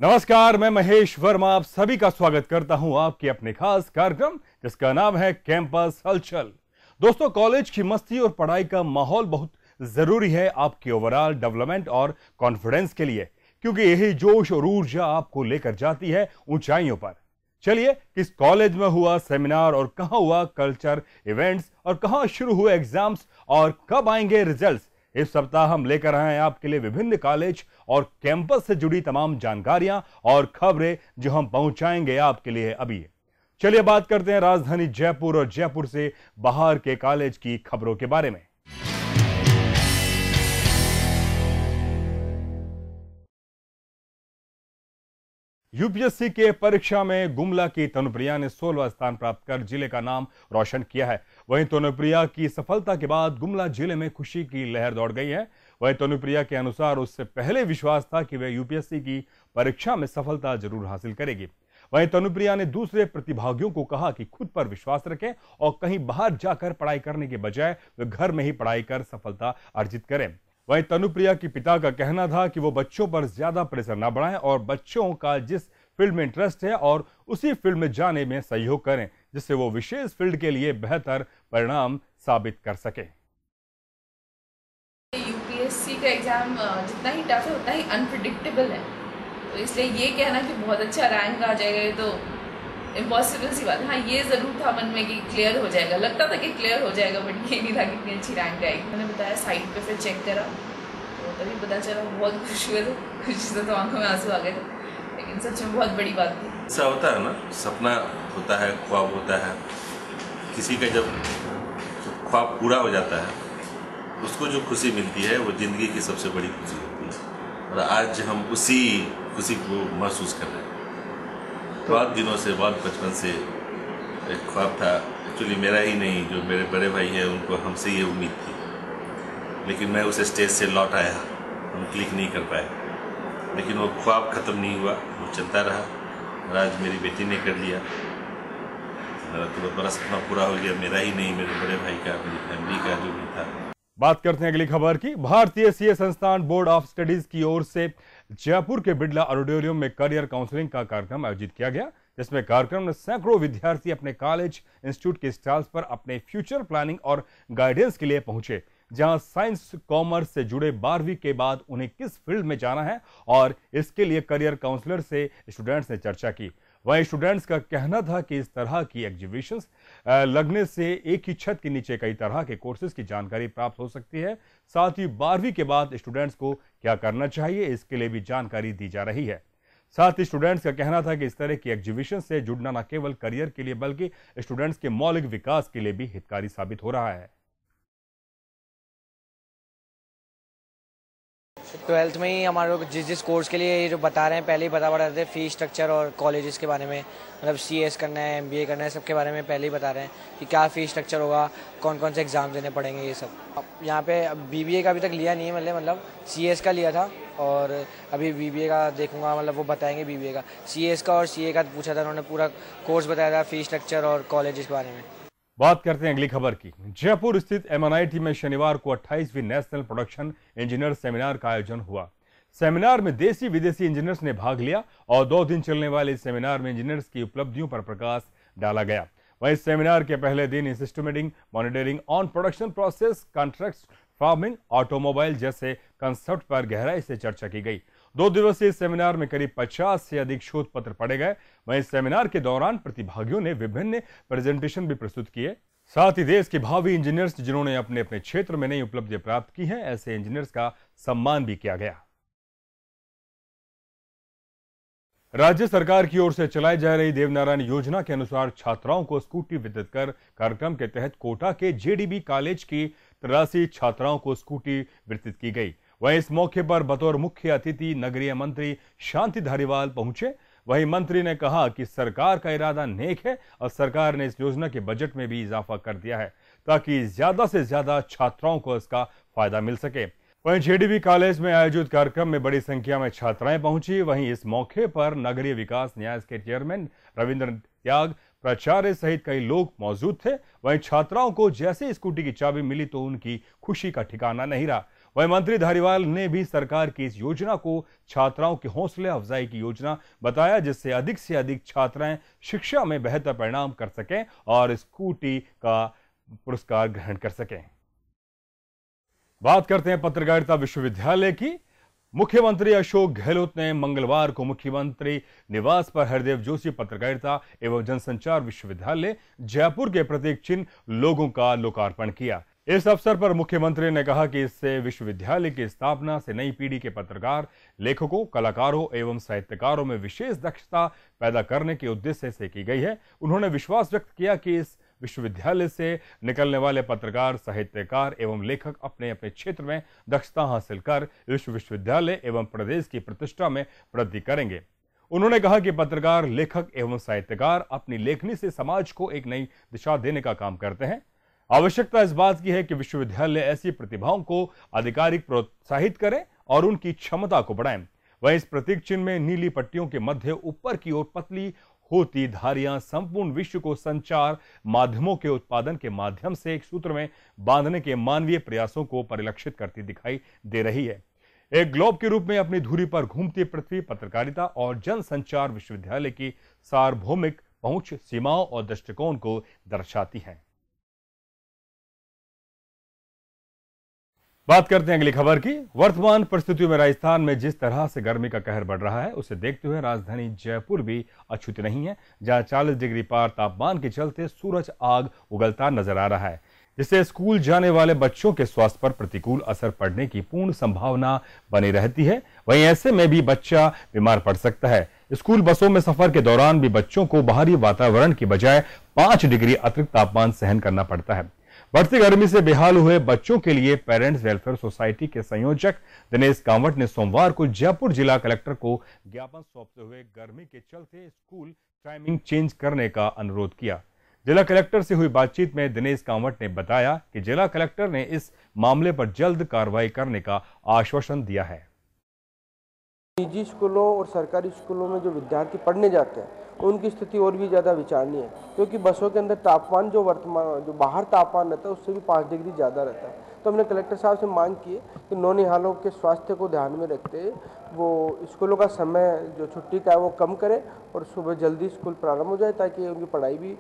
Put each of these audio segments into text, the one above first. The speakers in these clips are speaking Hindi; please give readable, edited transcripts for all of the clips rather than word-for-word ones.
नमस्कार, मैं महेश वर्मा आप सभी का स्वागत करता हूं आपके अपने खास कार्यक्रम जिसका नाम है कैंपस हलचल। दोस्तों, कॉलेज की मस्ती और पढ़ाई का माहौल बहुत जरूरी है आपके ओवरऑल डेवलपमेंट और कॉन्फिडेंस के लिए, क्योंकि यही जोश और ऊर्जा आपको लेकर जाती है ऊंचाइयों पर। चलिए, किस कॉलेज में हुआ सेमिनार और कहां हुआ कल्चर इवेंट्स और कहां शुरू हुए एग्जाम्स और कब आएंगे रिजल्ट्स, इस सप्ताह हम लेकर आए हैं आपके लिए विभिन्न कॉलेज और कैंपस से जुड़ी तमाम जानकारियां और खबरें जो हम पहुंचाएंगे आपके लिए अभी। चलिए बात करते हैं राजधानी जयपुर और जयपुर से बाहर के कॉलेज की खबरों के बारे में। यूपीएससी के परीक्षा में गुमला की तनुप्रिया ने 16वां स्थान प्राप्त कर जिले का नाम रोशन किया है। वहीं तनुप्रिया की सफलता के बाद गुमला जिले में खुशी की लहर दौड़ गई है। वहीं तनुप्रिया के अनुसार उससे पहले विश्वास था कि वह यूपीएससी की परीक्षा में सफलता जरूर हासिल करेगी। वहीं तनुप्रिया ने दूसरे प्रतिभागियों को कहा कि खुद पर विश्वास रखें और कहीं बाहर जाकर पढ़ाई करने के बजाय वे घर में ही पढ़ाई कर सफलता अर्जित करें। वहीं तनुप्रिया के पिता का कहना था कि वो बच्चों पर ज्यादा प्रेशर ना बढ़ाएं और बच्चों का जिस फील्ड में इंटरेस्ट है और उसी फील्ड में जाने में सहयोग करें, जिससे वो विशेष फील्ड के लिए बेहतर परिणाम साबित कर सके। यूपीएससी का एग्जाम जितना ही टफ है उतना ही अनप्रिडिक्टेबल है, तो इसलिए ये कहना कि बहुत अच्छा रैंक आ जाएगा ये तो इम्पॉसिबल सी बात है। हाँ, ये जरूर था मन में कि क्लियर हो जाएगा, लगता था कि क्लियर हो जाएगा, बट ये नहीं था कि इतनी अच्छी रैंक आएगी। मैंने बताया साइट पे फिर चेक करा तो तभी पता चला, बहुत खुश हुए थे, खुशी से तो आंखों में आंसू आ गए थे, लेकिन सच में बहुत बड़ी बात थी। ऐसा होता है ना, सपना होता है, ख्वाब होता है, किसी का जब ख्वाब पूरा हो जाता है उसको जो खुशी मिलती है वो ज़िंदगी की सबसे बड़ी खुशी होती है। और आज हम उसी खुशी को महसूस कर रहे हैं। बहुत दिनों से, बहुत बचपन से एक ख्वाब था, एक्चुअली मेरा ही नहीं, जो मेरे बड़े भाई हैं उनको हमसे ये उम्मीद थी, लेकिन मैं उस स्टेज से लौट आया, हम क्लिक नहीं कर पाए, लेकिन वो ख्वाब ख़त्म नहीं हुआ, वो चलता रहा और आज मेरी बेटी ने कर लिया। मेरा तो बहुत बड़ा सपना पूरा हो गया, मेरा ही नहीं, मेरे बड़े भाई का, मेरी फैमिली का जो भी था। बात करते हैं अगली खबर की। भारतीय सीए संस्थान बोर्ड ऑफ स्टडीज की ओर से जयपुर के बिड़ला ऑडिटोरियम में करियर काउंसलिंग का कार्यक्रम आयोजित किया गया, जिसमें कार्यक्रम में सैकड़ों विद्यार्थी अपने कॉलेज इंस्टीट्यूट के स्टॉल्स पर अपने फ्यूचर प्लानिंग और गाइडेंस के लिए पहुंचे, जहां साइंस कॉमर्स से जुड़े 12वीं के बाद उन्हें किस फील्ड में जाना है और इसके लिए करियर काउंसलर से स्टूडेंट्स ने चर्चा की। वहीं स्टूडेंट्स का कहना था कि इस तरह की एग्जीबिशंस लगने से एक ही छत के नीचे कई तरह के कोर्सेज की जानकारी प्राप्त हो सकती है। साथ ही 12वीं के बाद स्टूडेंट्स को क्या करना चाहिए इसके लिए भी जानकारी दी जा रही है। साथ ही स्टूडेंट्स का कहना था कि इस तरह की एग्जीबिशन से जुड़ना न केवल करियर के लिए बल्कि स्टूडेंट्स के मौलिक विकास के लिए भी हितकारी साबित हो रहा है। 12th में ही हमारे लोग जिस कोर्स के लिए ये जो बता रहे हैं पहले ही बता रहे थे, फीस स्ट्रक्चर और कॉलेजेस के बारे में, मतलब सीएस करना है, एमबीए करना है, सबके बारे में पहले ही बता रहे हैं कि क्या फीस स्ट्रक्चर होगा, कौन कौन से एग्जाम देने पड़ेंगे, ये सब। यहाँ पे बीबीए का अभी तक लिया नहीं है, मतलब सीएस का लिया था और अभी बीबीए का देखूंगा, मतलब वो बताएंगे बीबीए का। सीएस का और सीए का पूछा था उन्होंने, पूरा कोर्स बताया था, फीस स्ट्रक्चर और कॉलेजेस के बारे में। बात करते हैं अगली खबर की। जयपुर स्थित एमएनआईटी में शनिवार को 28वीं नेशनल प्रोडक्शन इंजीनियर सेमिनार का आयोजन हुआ। सेमिनार में देसी विदेशी इंजीनियर्स ने भाग लिया और 2 दिन चलने वाले इस सेमिनार में इंजीनियर्स की उपलब्धियों पर प्रकाश डाला गया। वहीं सेमिनार के पहले दिन systematic monitoring on production process, contract farming, automobile जैसे कंसेप्ट पर गहराई से चर्चा की गई। 2 दिवसीय सेमिनार में करीब 50 से अधिक शोध पत्र पढ़े गए। वहीं सेमिनार के दौरान प्रतिभागियों ने विभिन्न प्रेजेंटेशन भी प्रस्तुत किए। साथ ही देश के भावी इंजीनियर्स जिन्होंने अपने अपने क्षेत्र में नई उपलब्धियां प्राप्त की हैं, ऐसे इंजीनियर्स का सम्मान भी किया गया। राज्य सरकार की ओर से चलाई जा रही देवनारायण योजना के अनुसार छात्राओं को स्कूटी वितरित कर कार्यक्रम के तहत कोटा के जेडीबी कॉलेज की 83 छात्राओं को स्कूटी वितरित की गई। वहीं इस मौके पर बतौर मुख्य अतिथि नगरीय मंत्री शांति धारीवाल पहुंचे। वहीं मंत्री ने कहा कि सरकार का इरादा नेक है और सरकार ने इस योजना के बजट में भी इजाफा कर दिया है ताकि ज्यादा से ज्यादा छात्राओं को इसका फायदा मिल सके। वहीं जेडीबी कॉलेज में आयोजित कार्यक्रम में बड़ी संख्या में छात्राएं पहुंची। वहीं इस मौके पर नगरीय विकास न्यास के चेयरमैन रविंद्र त्याग, प्राचार्य सहित कई लोग मौजूद थे। वहीं छात्राओं को जैसे स्कूटी की चाबी मिली तो उनकी खुशी का ठिकाना नहीं रहा। वहीं मंत्री धारीवाल ने भी सरकार की इस योजना को छात्राओं की हौसला अफजाई की योजना बताया, जिससे अधिक से अधिक छात्राएं शिक्षा में बेहतर परिणाम कर सकें और स्कूटी का पुरस्कार ग्रहण कर सकें। बात करते हैं पत्रकारिता विश्वविद्यालय की। मुख्यमंत्री अशोक गहलोत ने मंगलवार को मुख्यमंत्री निवास पर हरदेव जोशी पत्रकारिता एवं जनसंचार विश्वविद्यालय जयपुर के प्रतीक चिन्ह लोगों का लोकार्पण किया। इस अवसर पर मुख्यमंत्री ने कहा कि इससे विश्वविद्यालय की स्थापना से नई पीढ़ी के पत्रकार, लेखकों, कलाकारों एवं साहित्यकारों में विशेष दक्षता पैदा करने के उद्देश्य से की गई है। उन्होंने विश्वास व्यक्त किया कि इस विश्वविद्यालय से निकलने वाले पत्रकार, साहित्यकार एवं लेखक अपने अपने क्षेत्र में दक्षता हासिल कर इस विश्वविद्यालय एवं प्रदेश की प्रतिष्ठा में वृद्धि करेंगे। उन्होंने कहा कि पत्रकार, लेखक एवं साहित्यकार अपनी लेखनी से समाज को एक नई दिशा देने का काम करते हैं। आवश्यकता इस बात की है कि विश्वविद्यालय ऐसी प्रतिभाओं को आधिकारिक प्रोत्साहित करें और उनकी क्षमता को बढ़ाएं। वहीं इस प्रतीक चिन्ह में नीली पट्टियों के मध्य ऊपर की ओर पतली होती धारियां संपूर्ण विश्व को संचार माध्यमों के उत्पादन के माध्यम से एक सूत्र में बांधने के मानवीय प्रयासों को परिलक्षित करती दिखाई दे रही है। एक ग्लोब के रूप में अपनी धुरी पर घूमती पृथ्वी पत्रकारिता और जनसंचार विश्वविद्यालय की सार्वभौमिक पहुंच, सीमाओं और दृष्टिकोण को दर्शाती है। बात करते हैं अगली खबर की। वर्तमान परिस्थितियों में राजस्थान में जिस तरह से गर्मी का कहर बढ़ रहा है, उसे देखते हुए राजधानी जयपुर भी अछूती नहीं है, जहां 40 डिग्री पार तापमान के चलते सूरज आग उगलता नजर आ रहा है, जिससे स्कूल जाने वाले बच्चों के स्वास्थ्य पर प्रतिकूल असर पड़ने की पूर्ण संभावना बनी रहती है। वहीं ऐसे में भी बच्चा बीमार पड़ सकता है। स्कूल बसों में सफर के दौरान भी बच्चों को बाहरी वातावरण की बजाय 5 डिग्री अतिरिक्त तापमान सहन करना पड़ता है। बढ़ती गर्मी से बेहाल हुए बच्चों के लिए पेरेंट्स वेलफेयर सोसाइटी के संयोजक दिनेश कांवट ने सोमवार को जयपुर जिला कलेक्टर को ज्ञापन सौंपते हुए गर्मी के चलते स्कूल टाइमिंग चेंज करने का अनुरोध किया। जिला कलेक्टर से हुई बातचीत में दिनेश कांवट ने बताया कि जिला कलेक्टर ने इस मामले पर जल्द कार्रवाई करने का आश्वासन दिया है। निजी स्कूलों और सरकारी स्कूलों में जो विद्यार्थी पढ़ने जाते हैं उनकी स्थिति और भी ज़्यादा विचारणीय है, क्योंकि बसों के अंदर तापमान जो बाहर तापमान रहता है उससे भी 5 डिग्री ज़्यादा रहता है। तो हमने कलेक्टर साहब से मांग की है कि नौनिहालों के स्वास्थ्य को ध्यान में रखते हुए वो स्कूलों का समय जो छुट्टी का है वो कम करें और सुबह जल्दी स्कूल प्रारंभ हो जाए, ताकि उनकी पढ़ाई भी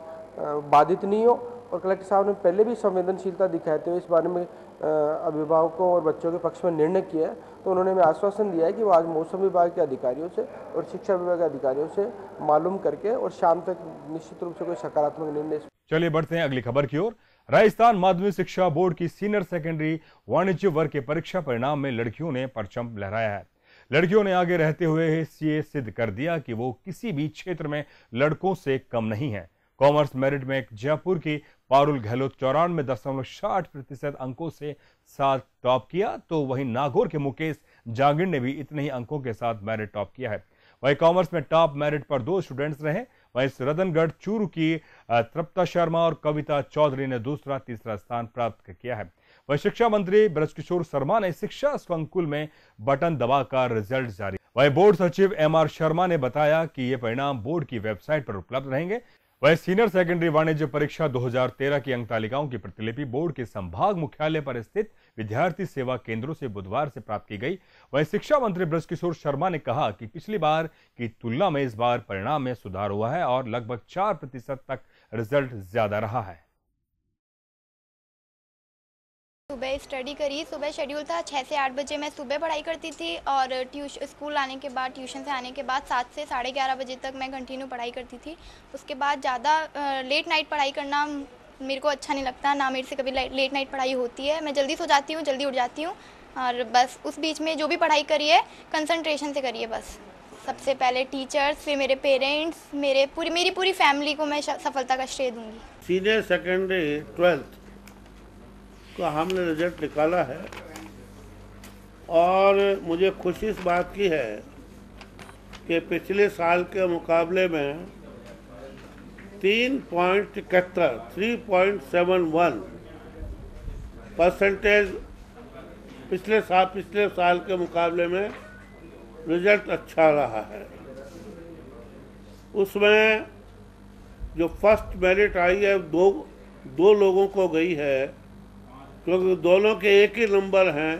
बाधित नहीं हो। और कलेक्टर साहब ने पहले भी संवेदनशीलता दिखाते हुए इस बारे में अभिभावकों और बच्चों के पक्ष में निर्णय किया है। तो उन्होंने हमें आश्वासन दिया है कि वो आज मौसम विभाग के अधिकारियों से और शिक्षा विभाग के अधिकारियों से मालूम करके और शाम तक निश्चित रूप से कोई सकारात्मक निर्णय। चलिए बढ़ते हैं अगली खबर की ओर। राजस्थान माध्यमिक शिक्षा बोर्ड की सीनियर सेकेंडरी वाणिज्य वर्ग के परीक्षा परिणाम में लड़कियों ने परचम लहराया है। लड़कियों ने आगे रहते हुए ये सिद्ध कर दिया कि वो किसी भी क्षेत्र में लड़कों से कम नहीं है। कॉमर्स मेरिट में जयपुर की पारुल गहलोत 94.60% अंकों से साथ टॉप किया, तो वहीं नागौर के मुकेश जांगिड़ ने भी इतने ही अंकों के साथ मेरिट टॉप किया है। वहीं कॉमर्स में टॉप मेरिट पर 2 स्टूडेंट्स रहे। वहीं रतनगढ़ चूरू की तृप्ता शर्मा और कविता चौधरी ने दूसरा, तीसरा स्थान प्राप्त किया है। वहीं शिक्षा मंत्री ब्रजकिशोर शर्मा ने शिक्षा संकुल में बटन दबाकर रिजल्ट जारी। वहीं बोर्ड सचिव MR शर्मा ने बताया कि ये परिणाम बोर्ड की वेबसाइट पर उपलब्ध रहेंगे। वहीं सीनियर सेकेंडरी वाणिज्य परीक्षा 2013 की अंक तालिकाओं की प्रतिलिपि बोर्ड के संभाग मुख्यालय पर स्थित विद्यार्थी सेवा केंद्रों से बुधवार से प्राप्त की गई। वहीं शिक्षा मंत्री ब्रजकिशोर शर्मा ने कहा कि पिछली बार की तुलना में इस बार परिणाम में सुधार हुआ है और लगभग 4% तक रिजल्ट ज्यादा रहा है। सुबह स्टडी करी। सुबह शेड्यूल था 6 से 8 बजे मैं सुबह पढ़ाई करती थी और स्कूल आने के बाद, ट्यूशन से आने के बाद 7 से 11:30 बजे तक मैं कंटिन्यू पढ़ाई करती थी। उसके बाद ज़्यादा लेट नाइट पढ़ाई करना मेरे को अच्छा नहीं लगता, ना मेरे से कभी लेट नाइट पढ़ाई होती है। मैं जल्दी सो जाती हूँ, जल्दी उठ जाती हूँ और बस उस बीच में जो भी पढ़ाई करी है कंसंट्रेशन से करी है। बस सबसे पहले टीचर्स, फिर मेरे पेरेंट्स, मेरी पूरी फैमिली को मैं सफलता का श्रेय दूँगी। सीनियर सेकेंडरी 12th का हमने रिजल्ट निकाला है और मुझे खुशी इस बात की है कि पिछले साल के मुकाबले में 3.71% पिछले साल के मुकाबले में रिजल्ट अच्छा रहा है। उसमें जो फर्स्ट मेरिट आई है दो लोगों को गई है, क्योंकि दोनों के एक ही नंबर हैं।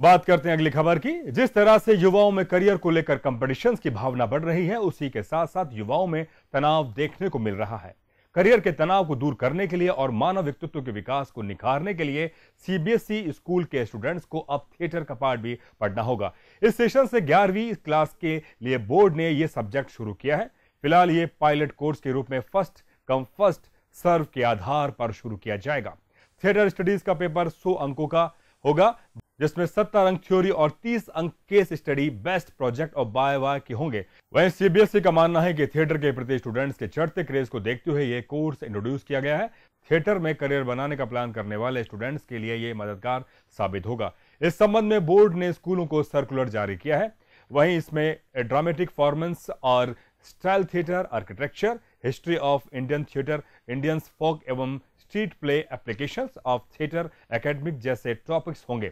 बात करते हैं अगली खबर की। जिस तरह से युवाओं में करियर को लेकर कंपटीशंस की भावना बढ़ रही है, उसी के साथ साथ युवाओं में तनाव देखने को मिल रहा है। करियर के तनाव को दूर करने के लिए और मानव व्यक्तित्व के विकास को निखारने के लिए सीबीएसई स्कूल के स्टूडेंट्स को अब थिएटर का पाठ भी पढ़ना होगा। इस सेशन से 11वीं क्लास के लिए बोर्ड ने यह सब्जेक्ट शुरू किया है। फिलहाल ये पायलट कोर्स के रूप में फर्स्ट कम फर्स्ट सर्व के आधार पर शुरू किया जाएगा। थिएटर स्टडीज का पेपर 100 अंकों का होगा, जिसमें 70 अंक थ्योरी और 30 अंक केस स्टडी, बेस्ट प्रोजेक्ट और बाय के होंगे। वहीं सीबीएसई का मानना है कि थिएटर के प्रति स्टूडेंट्स के चढ़ते क्रेज को देखते हुए यह कोर्स इंट्रोड्यूस किया गया है। थिएटर में करियर बनाने का प्लान करने वाले स्टूडेंट्स के लिए यह मददगार साबित होगा। इस संबंध में बोर्ड ने स्कूलों को सर्कुलर जारी किया है। वहीं इसमें ड्रामेटिक परफॉर्मेंस और style theatre, architecture, history of Indian theatre, Indians folk एवं street play, applications of theatre academic जैसे टॉपिक्स होंगे।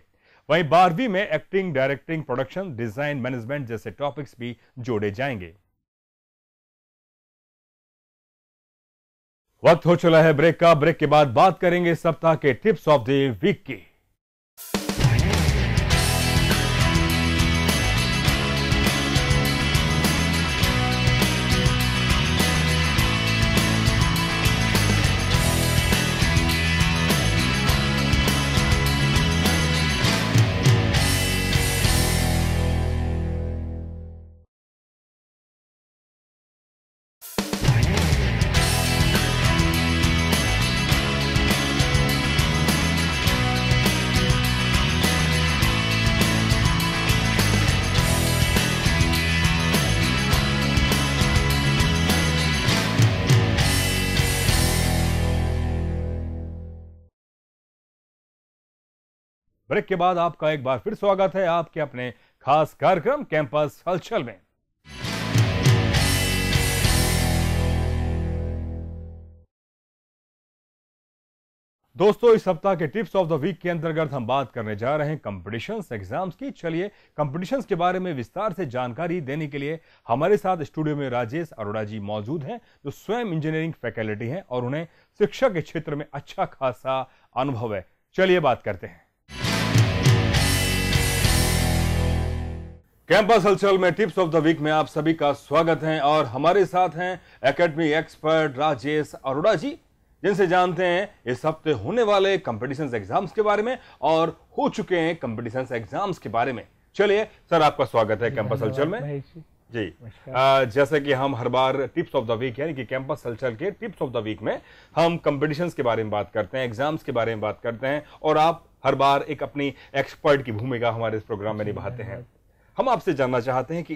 वहीं 12वीं में acting, directing, production, design, management जैसे टॉपिक्स भी जोड़े जाएंगे। वक्त हो चला है ब्रेक का। ब्रेक के बाद बात करेंगे सप्ताह के टिप्स ऑफ द वीक की। ब्रेक के बाद आपका एक बार फिर स्वागत है आपके अपने खास कार्यक्रम कैंपस हलचल में। दोस्तों, इस सप्ताह के टिप्स ऑफ द वीक के अंतर्गत हम बात करने जा रहे हैं कंपटीशंस एग्जाम्स की। चलिए कंपटीशंस के बारे में विस्तार से जानकारी देने के लिए हमारे साथ स्टूडियो में राजेश अरोड़ा जी मौजूद हैं, जो स्वयं इंजीनियरिंग फैकल्टी हैं और उन्हें शिक्षा के क्षेत्र में अच्छा खासा अनुभव है। चलिए बात करते हैं। कैंपस हलचल में टिप्स ऑफ द वीक में आप सभी का स्वागत है और हमारे साथ हैं एकेडमी एक्सपर्ट राजेश अरोड़ा जी, जिनसे जानते हैं इस हफ्ते होने वाले कंपटीशन एग्जाम्स के बारे में और हो चुके हैं कंपटीशन एग्जाम्स के बारे में। चलिए सर, आपका स्वागत है कैंपस हलचल में जी। जैसे कि हम हर बार टिप्स ऑफ द वीक यानी कि कैंपस हलचल के टिप्स ऑफ द वीक में हम कंपटीशंस के बारे में बात करते हैं, एग्जाम्स के बारे में बात करते हैं और आप हर बार एक अपनी एक्सपर्ट की भूमिका हमारे इस प्रोग्राम में निभाते हैं। हम आपसे जानना चाहते हैं कि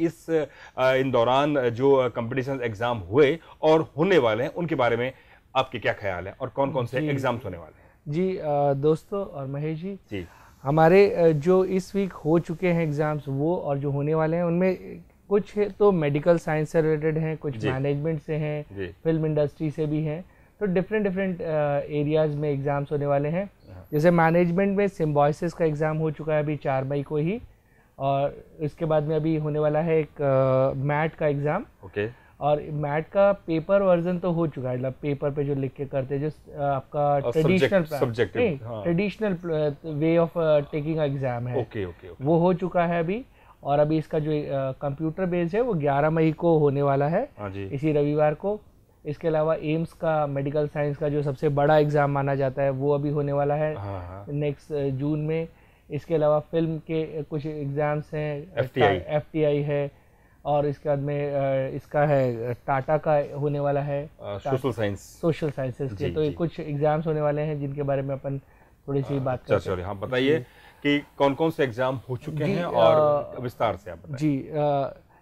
इन दौरान जो कंपटीशन एग्जाम हुए और होने वाले हैं उनके बारे में आपके क्या ख्याल है और कौन कौन से एग्जाम्स होने वाले हैं? जी दोस्तों और महेश जी, हमारे जो इस वीक हो चुके हैं एग्जाम्स वो और जो होने वाले हैं उनमें कुछ तो मेडिकल साइंस से रिलेटेड हैं, कुछ मैनेजमेंट से हैं, फिल्म इंडस्ट्री से भी हैं। तो डिफरेंट एरियाज में एग्जाम्स होने वाले हैं। जैसे मैनेजमेंट में सिम्बॉयसिस का एग्ज़ाम हो चुका है अभी 4 मई को ही, और इसके बाद में अभी होने वाला है एक मैट का एग्ज़ाम। और मैट का पेपर वर्जन तो हो चुका है, मतलब पेपर पे जो लिख के करते हैं, जो आपका traditional way of taking exam है, वो हो चुका है अभी। और अभी इसका जो कंप्यूटर बेस्ड है वो 11 मई को होने वाला है, इसी रविवार को। इसके अलावा एम्स का मेडिकल साइंस का जो सबसे बड़ा एग्जाम माना जाता है वो अभी होने वाला है नेक्स्ट जून में। इसके अलावा फिल्म के कुछ एग्जाम्स हैं, FTI है, और इसके बाद में इसका है टाटा का होने वाला है, सोशल साइंसेस के। तो कुछ एग्जाम्स होने वाले हैं जिनके बारे में अपन थोड़ी सी बात करते हैं। हाँ, बताइए कि कौन कौन से एग्जाम हो चुके हैं और विस्तार से आप बताइए। जी,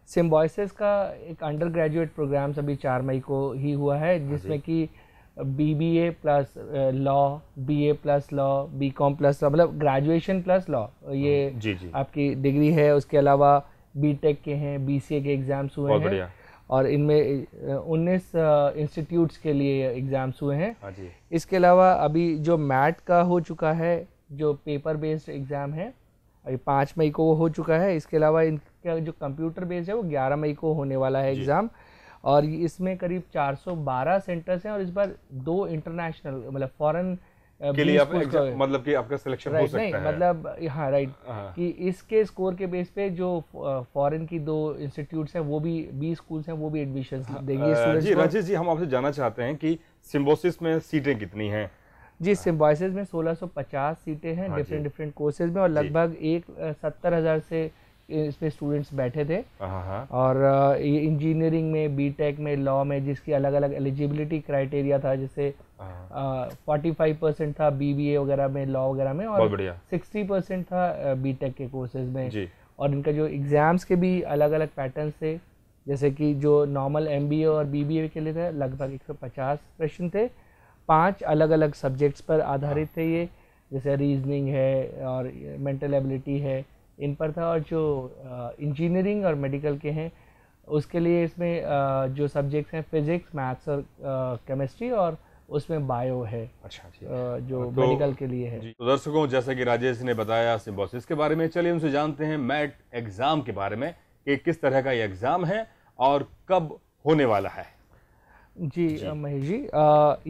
सिम्बॉयसिस का एक अंडर ग्रेजुएट प्रोग्राम अभी 4 मई को ही हुआ है, जिसमें कि BBA plus law, BA plus law, BCom plus law, मतलब ग्रेजुएशन प्लस लॉ, ये आपकी डिग्री है। उसके अलावा BTech के हैं, BCA के एग्जाम्स हुए हैं और इनमें 19 इंस्टीट्यूट्स के लिए एग्जाम्स हुए हैं। इसके अलावा अभी जो मैट का हो चुका है, जो पेपर बेस्ड एग्ज़ाम है, अभी 5 मई को वो हो चुका है। इसके अलावा इनका जो कंप्यूटर बेस्ड है वो 11 मई को होने वाला है एग्ज़ाम, और इसमें करीब 412 सेंटर्स हैं। और इस बार 2 इंटरनेशनल मतलब फॉरेन के लिए आप 20 को, मतलब कि आपका सिलेक्शन हो सकता नहीं, है। मतलब हाँ राइट, हाँ। कि इसके स्कोर के बेस पे जो फॉरेन की 2 इंस्टीट्यूट्स हैं वो भी 20 स्कूल्स हैं वो भी एडमिशन देंगे स्टूडेंट्स जी को। राजेश जी, हम आपसे जानना चाहते हैं कि सिम्बोसिस में सीटें कितनी हैं? जी, सिम्बोसिस में 1650 सीटें हैं हाँ जी। डिफरेंट कोर्सेज में, और जी। लगभग 70,000 से इसमें स्टूडेंट्स बैठे थे। हाँ। और ये इंजीनियरिंग में, बीटेक में, लॉ में, जिसकी अलग अलग एलिजिबिलिटी क्राइटेरिया था, जैसे 45% था बीबीए वगैरह में, लॉ वगैरह में, बहुत और बढ़िया। 60% था बीटेक के कोर्सेज में जी। और इनका जो एग्ज़ाम्स के भी अलग अलग पैटर्न्स थे, जैसे कि जो नॉर्मल एमबीए और बीबीए के लिए थे लगभग 150 प्रश्न थे, 5 अलग अलग सब्जेक्ट्स पर आधारित थे ये, जैसे रीजनिंग है और मेंटल एबिलिटी है, इन पर था। और जो इंजीनियरिंग और मेडिकल के हैं उसके लिए इसमें जो सब्जेक्ट्स हैं फिजिक्स, मैथ्स और केमिस्ट्री, और उसमें बायो है। अच्छा जी। जो तो मेडिकल के लिए है। तो दर्शकों, जैसा कि राजेश ने बताया सिम्बोसिस के बारे में, चलिए उनसे जानते हैं मैट एग्जाम के बारे में कि किस तरह का ये एग्जाम है और कब होने वाला है। जी महेश जी,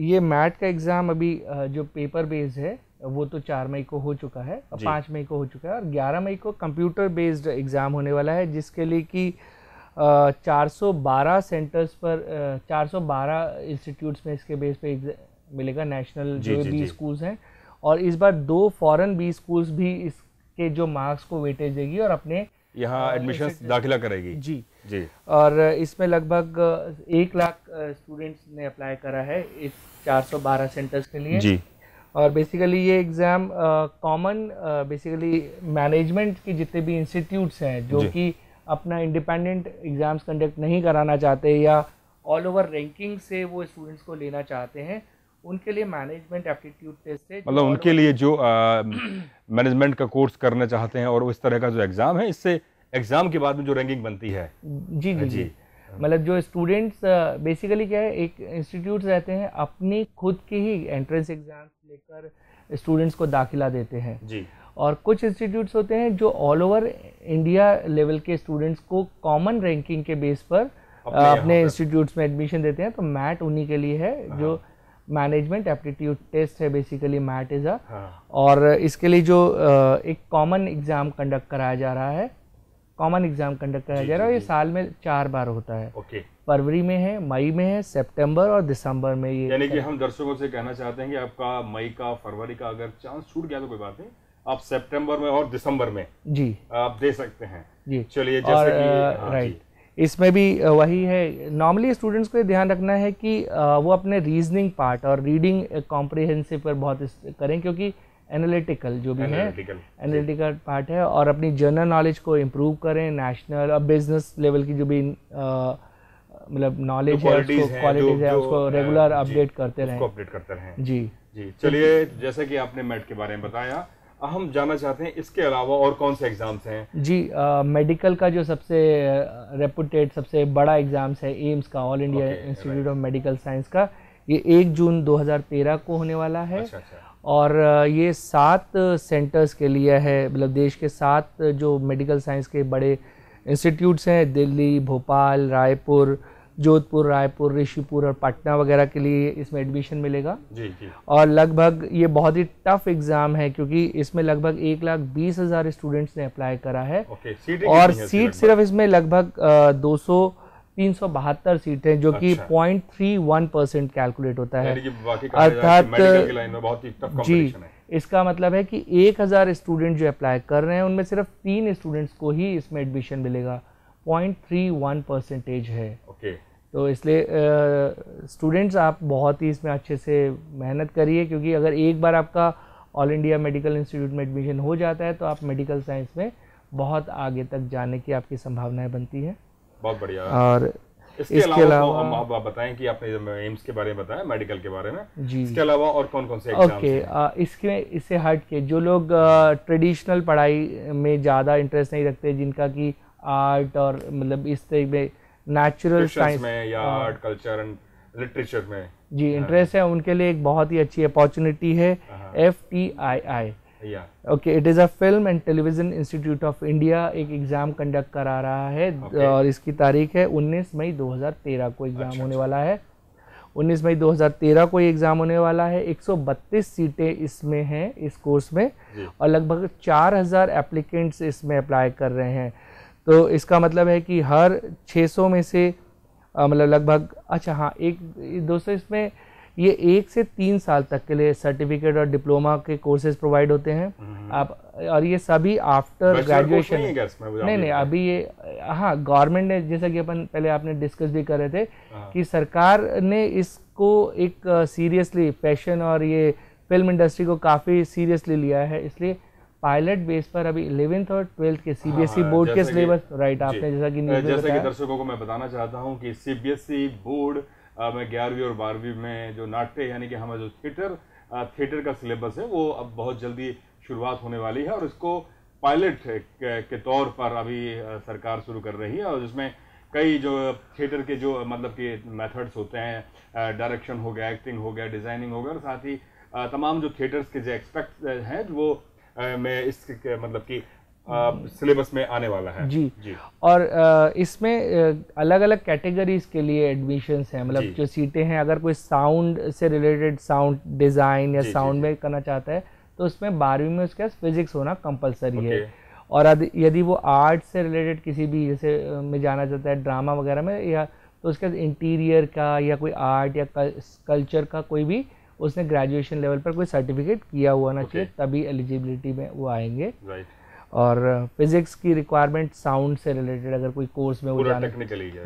ये मैट का एग्ज़ाम अभी जो पेपर बेस्ड है वो तो 4 मई को हो चुका है, 5 मई को हो चुका है, और 11 मई को कंप्यूटर बेस्ड एग्ज़ाम होने वाला है, जिसके लिए कि 412 सेंटर्स पर 412 इंस्टीट्यूट्स में इसके बेस पे मिलेगा, नेशनल जो 20 स्कूल्स हैं, और इस बार 2 फॉरेन 20 स्कूल्स भी इसके जो मार्क्स को वेटेज देगी और अपने यहाँ एडमिशन दाखिला करेगी। जी। और इसमें लगभग 1 लाख स्टूडेंट्स ने अप्लाई करा है इस 412 सेंटर्स के लिए। जी। और बेसिकली ये एग्ज़ाम कॉमन बेसिकली मैनेजमेंट के जितने भी इंस्टीट्यूट्स हैं जो कि अपना इंडिपेंडेंट एग्ज़ाम्स कंडक्ट नहीं कराना चाहते या ऑल ओवर रैंकिंग से वो स्टूडेंट्स को लेना चाहते हैं, उनके लिए मैनेजमेंट एप्टीट्यूड टेस्ट है, मतलब उनके लिए जो मैनेजमेंट का कोर्स करना चाहते हैं, और इस तरह का जो एग्ज़ाम है, इससे एग्ज़ाम के बाद में जो रैंकिंग बनती है। जी। मतलब जो स्टूडेंट्स बेसिकली क्या है, एक इंस्टीट्यूट्स रहते हैं अपनी खुद की ही एंट्रेंस एग्जाम्स लेकर स्टूडेंट्स को दाखिला देते हैं जी। और कुछ इंस्टीट्यूट्स होते हैं जो ऑल ओवर इंडिया लेवल के स्टूडेंट्स को कॉमन रैंकिंग के बेस पर अपने इंस्टीट्यूट्स में एडमिशन देते हैं। तो मैट उन्हीं के लिए है, जो मैनेजमेंट एप्टीट्यूड टेस्ट है, बेसिकली मैट इज़ और इसके लिए जो एक कॉमन एग्ज़ाम कंडक्ट कराया जा रहा है, ये साल में 4 बार होता है। फरवरी में है, मई में है, सितंबर और दिसंबर में। ये यानी कि हम दर्शकों से कहना चाहते हैं कि आपका मई का, फरवरी का अगर चांस छूट गया तो कोई बात नहीं, आप सितंबर में और दिसंबर में जी आप दे सकते हैं। जी चलिए, जैसे कि राइट, इसमें भी वही है। नॉर्मली स्टूडेंट्स को ये ध्यान रखना है कि वो अपने रीजनिंग पार्ट और रीडिंग कॉम्प्रिहेंसिव पर बहुत करें, क्योंकि एनालिटिकल जो भी है, एनालिटिकल पार्ट है, और अपनी जनरल नॉलेज को इम्प्रूव करें। नेशनल और बिजनेस लेवल की जो भी मतलब नॉलेज है, क्वालिटीज है, उसको रेगुलर अपडेट करते रहें। जी। चलिए, जैसे कि आपने मैट के बारे में बताया, हम जानना चाहते हैं इसके अलावा और कौन से एग्जाम्स हैं? जी, मेडिकल का जो सबसे रेपुटेड, सबसे बड़ा एग्जाम्स है एम्स का, all India institute of medical science का, ये 1 जून 2013 को होने वाला है। और ये 7 सेंटर्स के लिए है, मतलब देश के 7 जो मेडिकल साइंस के बड़े इंस्टीट्यूट्स हैं, दिल्ली, भोपाल, रायपुर, जोधपुर, रायपुर, ऋषिपुर और पटना वगैरह के लिए इसमें एडमिशन मिलेगा। जी। और लगभग ये बहुत ही टफ एग्ज़ाम है, क्योंकि इसमें लगभग 1,20,000 स्टूडेंट्स ने अप्लाई करा है। और सीट सिर्फ इसमें लगभग 372 सीटें, जो कि 0.31% कैलकुलेट होता है। अर्थात जी, इसका मतलब है कि 1,000 स्टूडेंट जो अप्लाई कर रहे हैं उनमें सिर्फ 3 स्टूडेंट्स को ही इसमें एडमिशन मिलेगा। 0.31% है। तो इसलिए स्टूडेंट्स आप बहुत ही इसमें अच्छे से मेहनत करिए, क्योंकि अगर एक बार आपका ऑल इंडिया मेडिकल इंस्टीट्यूट में एडमिशन हो जाता है तो आप मेडिकल साइंस में बहुत आगे तक जाने की आपकी संभावनाएं बनती हैं। बहुत बढ़िया। और इसके अलावा आप बताएं कि आपने एम्स के बारे में बताया, मेडिकल के बारे में जी, इसके अलावा और कौन कौन से एग्जाम्स हैं? इससे हट के जो लोग ट्रेडिशनल पढ़ाई में ज़्यादा इंटरेस्ट नहीं रखते, जिनका कि आर्ट और मतलब इस तरह में नेचुरल साइंस में या आर्ट, कल्चर एंड लिटरेचर में जी इंटरेस्ट है, उनके लिए एक बहुत ही अच्छी अपॉर्चुनिटी है FTII। Okay, it is a film and television institute of India, एक एग्ज़ाम कंडक्ट करा रहा है। और इसकी तारीख है 19 मई 2013 को एग्ज़ाम होने वाला है। 19 मई 2013 को ये एग्ज़ाम होने वाला है। 132 सीटें इसमें हैं इस कोर्स में और लगभग 4000 एप्लीकेंट्स इसमें अप्लाई कर रहे हैं। तो इसका मतलब है कि हर 600 में से मतलब लगभग, अच्छा हाँ, एक दोस्तों इसमें ये 1 से 3 साल तक के लिए सर्टिफिकेट और डिप्लोमा के कोर्सेज प्रोवाइड होते हैं आप, और ये सभी आफ्टर ग्रेजुएशन। नहीं, अभी ये हाँ गवर्नमेंट ने, जैसा कि अपन पहले आपने डिस्कस भी कर रहे थे कि सरकार ने इसको एक सीरियसली, फैशन और ये फिल्म इंडस्ट्री को काफ़ी सीरियसली लिया है, इसलिए पायलट बेस पर अभी 11th और 12th के सीबीएसई बोर्ड के सिलेबस, राइट, आपने जैसा कि दर्शकों को मैं बताना चाहता हूं कि सीबीएसई बोर्ड में 11वीं और 12वीं में जो नाट्य यानी कि हमारा जो थिएटर का सिलेबस है वो अब बहुत जल्दी शुरुआत होने वाली है और इसको पायलट के तौर पर अभी सरकार शुरू कर रही है और जिसमें कई जो थिएटर के जो मतलब कि मेथड्स होते हैं, डायरेक्शन हो गया, एक्टिंग हो गया, डिजाइनिंग हो गया और साथ ही तमाम जो थिएटर्स के जो एक्सपेक्ट हैं वो में इस मतलब कि सिलेबस में आने वाला है। जी। और इसमें अलग अलग कैटेगरीज के लिए एडमिशन्स हैं, मतलब जो सीटें हैं, अगर कोई साउंड से रिलेटेड, साउंड डिज़ाइन या साउंड में करना चाहता है तो उसमें 12वीं में उसके पास फिजिक्स होना कंपलसरी है। और यदि वो आर्ट से रिलेटेड किसी भी जैसे में जाना चाहता है, ड्रामा वगैरह में, या तो उसके पास इंटीरियर का या कोई आर्ट या कल्चर का कोई भी उसने ग्रेजुएशन लेवल पर कोई सर्टिफिकेट किया हुआ ना चाहिए, तभी एलिजिबिलिटी में वो आएंगे। और फिजिक्स की रिक्वायरमेंट साउंड से रिलेटेड अगर कोई कोर्स में वो जाना,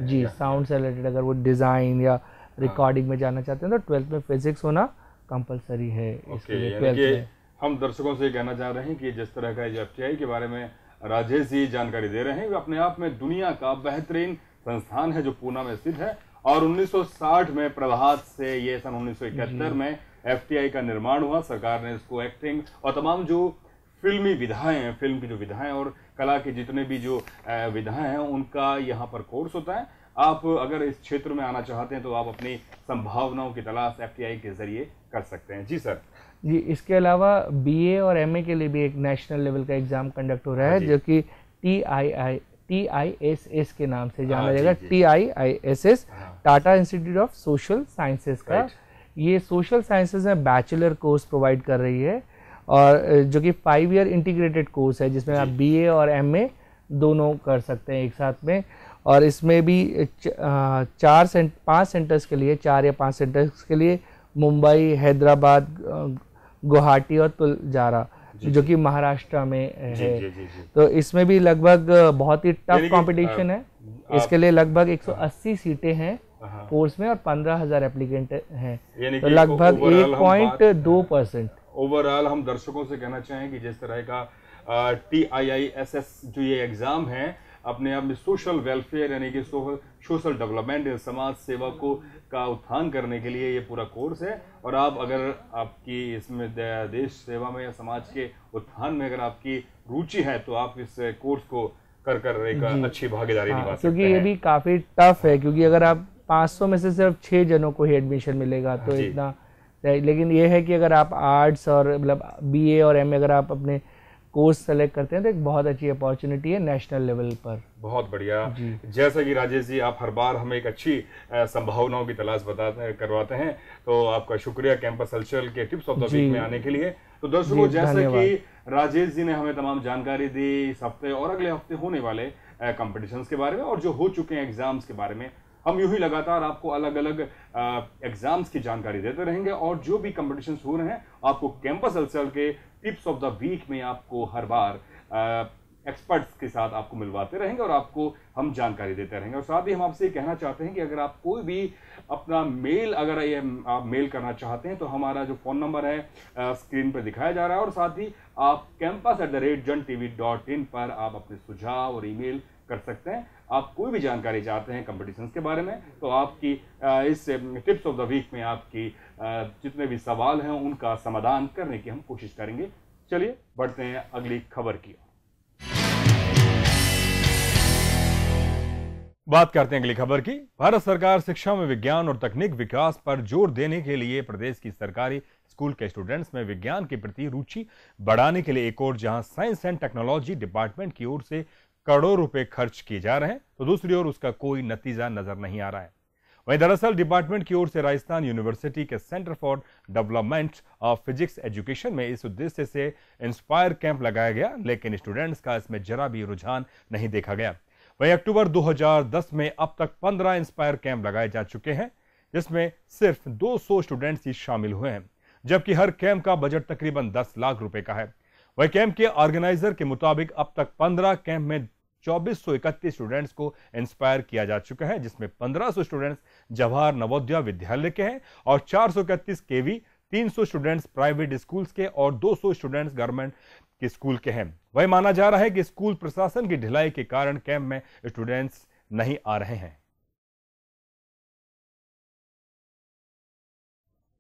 जी, साउंड से रिलेटेड अगर वो डिज़ाइन या रिकॉर्डिंग में जाना चाहते हैं तो 12th में फिजिक्स होना कंपलसरी है इसके लिए। 12th में हम दर्शकों से कहना चाह रहे हैं कि जिस तरह का जो FTI के बारे में राजेश जी जानकारी दे रहे हैं, वे अपने आप में दुनिया का बेहतरीन संस्थान है जो पूना में स्थित है और 1960 में प्रभात से ये सन 1971 में FTI का निर्माण हुआ। सरकार ने इसको एक्टिंग और तमाम जो फिल्मी विधाएं हैं, फिल्म की जो विधाएं और कला की जितने भी जो विधाएं हैं उनका यहाँ पर कोर्स होता है। आप अगर इस क्षेत्र में आना चाहते हैं तो आप अपनी संभावनाओं की तलाश FTI के जरिए कर सकते हैं। जी सर। जी, इसके अलावा BA और MA के लिए भी एक नेशनल लेवल का एग्जाम कंडक्ट हो रहा है जो कि TISS के नाम से जाना जाएगा। TISS, Tata institute of social sciences का ये सोशल साइंसेस में बैचलर कोर्स प्रोवाइड कर रही है और जो कि 5 ईयर इंटीग्रेटेड कोर्स है जिसमें आप BA और MA दोनों कर सकते हैं एक साथ में। और इसमें भी 5 सेंटर्स के लिए, 4 या 5 सेंटर्स के लिए मुंबई, हैदराबाद, गुवाहाटी और तुलजारा जो कि महाराष्ट्र में है। तो इसमें भी लगभग बहुत ही टफ कंपटीशन है। इसके लिए लगभग 180 सीटें हैं कोर्स में और 15,000 एप्लीकेंट हैं, तो लगभग 1.2%। ओवरऑल हम दर्शकों से कहना चाहें कि जिस तरह का TISS जो ये एग्जाम है अपने आप में सोशल वेलफेयर यानी कि सोशल डेवलपमेंट, समाज सेवा को का उत्थान करने के लिए ये पूरा कोर्स है। और आप अगर आपकी इसमें देश सेवा में या समाज के उत्थान में अगर आपकी रुचि है तो आप इस कोर्स को कर एक अच्छी भागीदारी निभा सकते हैं। क्योंकि ये भी काफ़ी टफ है, क्योंकि अगर आप 500 में से सिर्फ 6 जनों को ही एडमिशन मिलेगा तो इतना, लेकिन ये है कि अगर आप आर्ट्स और मतलब BA और MA अगर आप अपने कोर्स सेलेक्ट करते हैं तो एक बहुत अच्छी अपॉर्चुनिटी है नेशनल लेवल पर। बहुत बढ़िया। जैसा कि राजेश जी आप हर बार हमें एक अच्छी संभावनाओं की तलाश करवाते हैं, तो आपका शुक्रिया कैंपस हलचल के टिप्स ऑफ द वीक में आने के लिए। तो दर्शकों, जैसा कि राजेश जी ने हमें तमाम जानकारी दी इस हफ्ते और अगले हफ्ते होने वाले कॉम्पिटिशन्स के बारे में और जो हो चुके हैं एग्जाम्स के बारे में, हम यूं ही लगातार आपको अलग अलग एग्जाम्स की जानकारी देते रहेंगे और जो भी कॉम्पिटिशन्स हो रहे हैं आपको कैंपस हलचल के टिप्स ऑफ द वीक में आपको हर बार एक्सपर्ट्स के साथ आपको मिलवाते रहेंगे और आपको हम जानकारी देते रहेंगे। और साथ ही हम आपसे कहना चाहते हैं कि अगर आप कोई भी अपना मेल अगर ये आप मेल करना चाहते हैं तो हमारा जो फ़ोन नंबर है स्क्रीन पर दिखाया जा रहा है और साथ ही आप campus@jantv.in पर आप अपने सुझाव और ईमेल कर सकते हैं। आप कोई भी जानकारी चाहते हैं कंपटीशंस के बारे में तो आपकी इस टिप्स ऑफ द वीक में आपकी जितने भी सवाल हैं उनका समाधान करने की हम कोशिश करेंगे। चलिए बढ़ते हैं अगली खबर की। बात करते हैं अगली खबर की। भारत सरकार शिक्षा में विज्ञान और तकनीक विकास पर जोर देने के लिए प्रदेश की सरकारी स्कूल के स्टूडेंट्स में विज्ञान के प्रति रुचि बढ़ाने के लिए एक और जहां साइंस एंड टेक्नोलॉजी डिपार्टमेंट की ओर से करोड़ों रुपए खर्च किए जा रहे हैं तो दूसरी ओर उसका कोई नतीजा नजर नहीं आ रहा है। वहीं दरअसल डिपार्टमेंट की ओर से राजस्थान यूनिवर्सिटी के centre for development of physics education में इस उद्देश्य से इंस्पायर कैंप लगाया गया, लेकिन स्टूडेंट्स का इसमें जरा भी रुझान नहीं देखा गया। वहीं अक्टूबर 2010 में अब तक 15 इंस्पायर कैंप लगाए जा चुके हैं, जिसमें सिर्फ 200 स्टूडेंट्स ही शामिल हुए हैं, जबकि हर कैंप का बजट तकरीबन 10 लाख रुपए का है। वहीं कैंप के ऑर्गेनाइजर के मुताबिक अब तक 15 कैंप में 2431 स्टूडेंट्स को इंस्पायर किया जा चुका है, जिसमें 1500 स्टूडेंट्स जवाहर नवोदय विद्यालय के हैं और 431 केवी, 300 स्टूडेंट्स प्राइवेट स्कूल्स के और 200 स्टूडेंट्स गवर्नमेंट के स्कूल के हैं। वही माना जा रहा है कि स्कूल प्रशासन की ढिलाई के कारण कैंप में स्टूडेंट्स नहीं आ रहे हैं।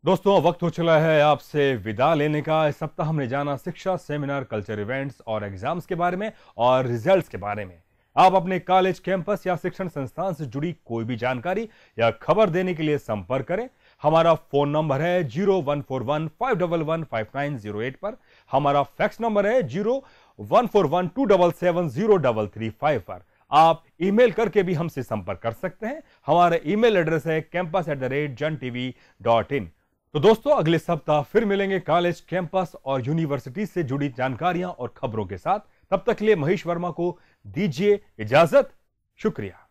दोस्तों, वक्त हो चला है आपसे विदा लेने का। इस सप्ताह हमने जाना शिक्षा, सेमिनार, कल्चर इवेंट्स और एग्जाम्स के बारे में और रिजल्ट्स के बारे में। आप अपने कॉलेज, कैंपस या शिक्षण संस्थान से जुड़ी कोई भी जानकारी या खबर देने के लिए संपर्क करें। हमारा फोन नंबर है 0141-511-5908 पर। हमारा फैक्स नंबर है 0141-277-0335 पर। आप ईमेल करके भी हमसे संपर्क कर सकते हैं। हमारा ईमेल एड्रेस है campus@jantv.in। तो दोस्तों, अगले सप्ताह फिर मिलेंगे कॉलेज, कैंपस और यूनिवर्सिटी से जुड़ी जानकारियां और खबरों के साथ। तब तक के लिए महेश वर्मा को दीजिए इजाजत। शुक्रिया।